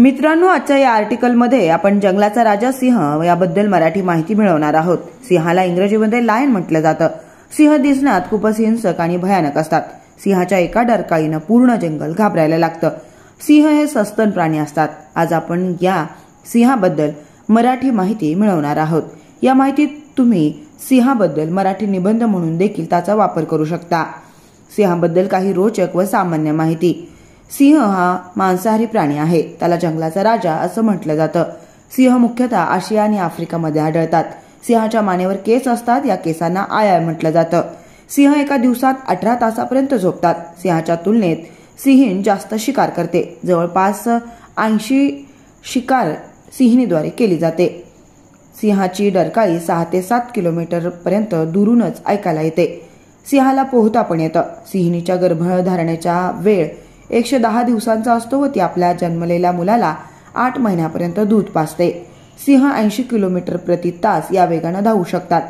मित्रांनो, आजच्या या आर्टिकलमध्ये आपण जंगलाचा राजा सिंह याबद्दल मराठी माहिती मिळवणार आहोत। सिंहाला इंग्रजीमध्ये लायन म्हटलं जातं। सिंह दिसण्यात खूपच हिंसक आणि भयानक असतात। सिंहाच्या एका डरकाळीनं पूर्ण जंगल घाबरायला लागतं। सिंह हे सस्तन प्राणी असतात। आज आपण या सिंहाबद्दल मराठी माहिती मिळवणार आहोत। या माहितीत तुम्ही सिंहाबद्दल मराठी निबंध म्हणून देखील त्याचा वापर करू शकता। सिंहाबद्दल काही रोचक व सामान्य माहिती। सिंह हा मांसाहारी प्राणी आहे। त्याला जंगलाचा राजा असं म्हटलं जातं। सिंह मुख्यतः आशिया आणि आफ्रिकामध्ये आढळतात। सिंहाच्या मानेवर केस असतात। या केसांना आया म्हटलं जातं। सिंह एका दिवसात 18 तासापर्यंत झोपतात। सिंहाच्या तुलनेत सिंहीण जास्त शिकार करते। जवळपास 80 शिकार सिंहिणीद्वारे केली जाते। सिंहाची डरकाळी 6 ते 7 किलोमीटर पर्यंत दुरूनच ऐकायला येते। सिंहाला पोहता पण येतं। सिंहिणीच्या गर्भधारणेचा वेळ 110 दिवसांचा असतो व ती आपल्या जन्मलेल्या मुलाला 8 महिन्यापर्यंत दूध पाजते। सिंह 80 किलोमीटर प्रति तास या वेगाने धावू शकतात।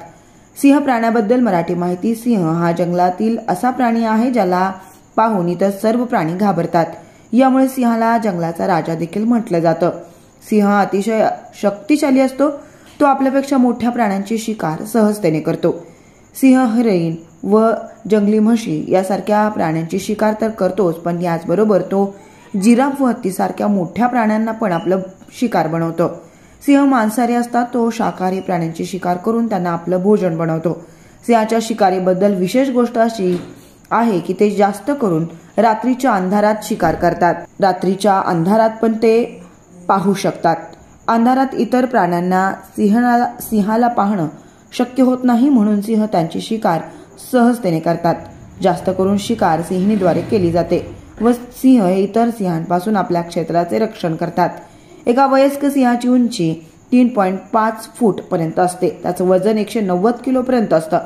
सिंह प्राण्याबद्दल मराठी माहिती। सिंह हा जंगलातील असा प्राणी आहे ज्याला पाहून इतर सर्व प्राणी घाबरतात। यामुळे सिंहाला जंगलाचा राजा देखील म्हटलं जातं। सिंह अतिशय शक्तिशाली असतो। तो आपल्यापेक्षा मोठ्या प्राण्यांची शिकार सहजतेने करतो। सिंह हरिण व जंगली म्हशी यासारख्या प्राण्यांची शिकार तर करतोच, पण याचबरोबर तो जिराफ व हत्तीसारख्या मोठ्या प्राण्यांना पण आपलं शिकार बनवतो। सिंह मांसाहारी असतात। तो शाकाहारी प्राण्यांची शिकार करून त्यांना आपलं भोजन बनवतो। सिंहाच्या शिकारीबद्दल विशेष गोष्ट अशी आहे की ते जास्त करून रात्रीच्या अंधारात शिकार करतात। रात्रीच्या अंधारात पण ते पाहू शकतात। अंधारात इतर प्राण्यांना सिंहाला पाहणं शक्य होत नाही, म्हणून सिंह त्यांची शिकार सहजतेने करतात। जास्त करून शिकार सिंहिणीद्वारे केली जाते व सिंह हे इतर सिंहांपासून आपल्या क्षेत्राचे रक्षण करतात। एका वयस्क सिंहाची उंची 3.5 फूट पर्यंत असते। त्याचं वजन 190 किलो पर्यंत असतं।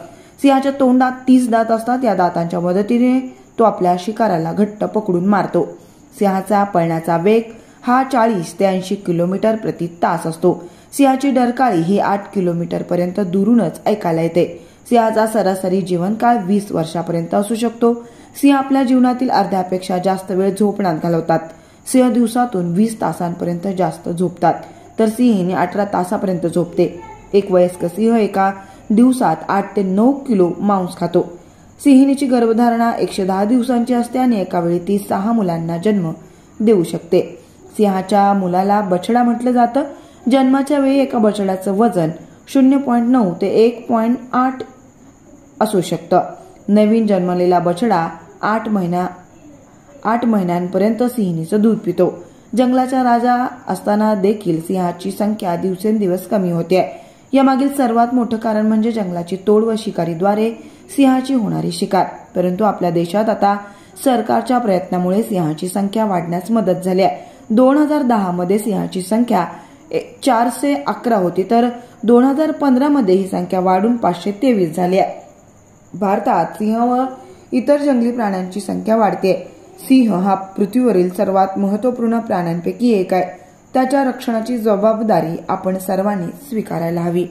सिंहाच्या तोंडात 30 दात असतात। या दातांच्या मदतीने तो आपल्या शिकाराला घट्ट पकडून मारतो। सिंहाचा पळण्याचा वेग हा 40 ते 80 किलोमीटर प्रति तास असतो। सिंहाची डरकाळी ही 8 किलोमीटर पर्यंत दुरूनच ऐकायला येते। सिंहाचा सरासरी जीवनकाळ 20 वर्षापर्यंत असू शकतो। सिंह आपल्या जीवनातील अर्ध्यापेक्षा जास्त वेळ झोपण्यात घालवतात। सिंह दिवसातून 20 तासांपर्यंत जास्त झोपतात, तर सिंहीणी 18 तासापर्यंत झोपते। एक वयस्क सिंह एका दिवसात 8 ते 9 किलो मांस खातो। सिंहिणीची गर्भधारणा 110 दिवसांची असते आणि एका वेळी ती 6 मुलांना जन्म देऊ शकते। सिंहाच्या मुलाला बछडा म्हटलं जातं। जन्माच्या वेळी एका बछड्याचं वजन 0.9 ते 1.8 असू शकतं। नवीन जन्मलेला बछडा 8 महिन्यांपर्यंत सिंहिणीचं दूध पितो। जंगलाचा राजा असताना देखील सिंहाची संख्या दिवसेंदिवस कमी होते। यामागील सर्वात मोठं कारण म्हणजे जंगलाची तोड व शिकारीद्वारे सिंहाची होणारी शिकार। परंतु आपल्या देशात आता सरकारच्या प्रयत्नामुळे सिंहाची संख्या वाढण्यास मदत झाली आहे। 2010 मध्ये सिंहाची संख्या 411 होती, तर 2015 मध्ये ही संख्या वाढून 523 झाली आहे। भारतात सिंह व इतर जंगली प्राण्यांची संख्या वाढते। सिंह हा पृथ्वीवरील सर्वात महत्त्वपूर्ण प्राण्यांपैकी एक आहे। त्याच्या रक्षणाची जबाबदारी आपण सर्वांनी स्वीकारायला हवी।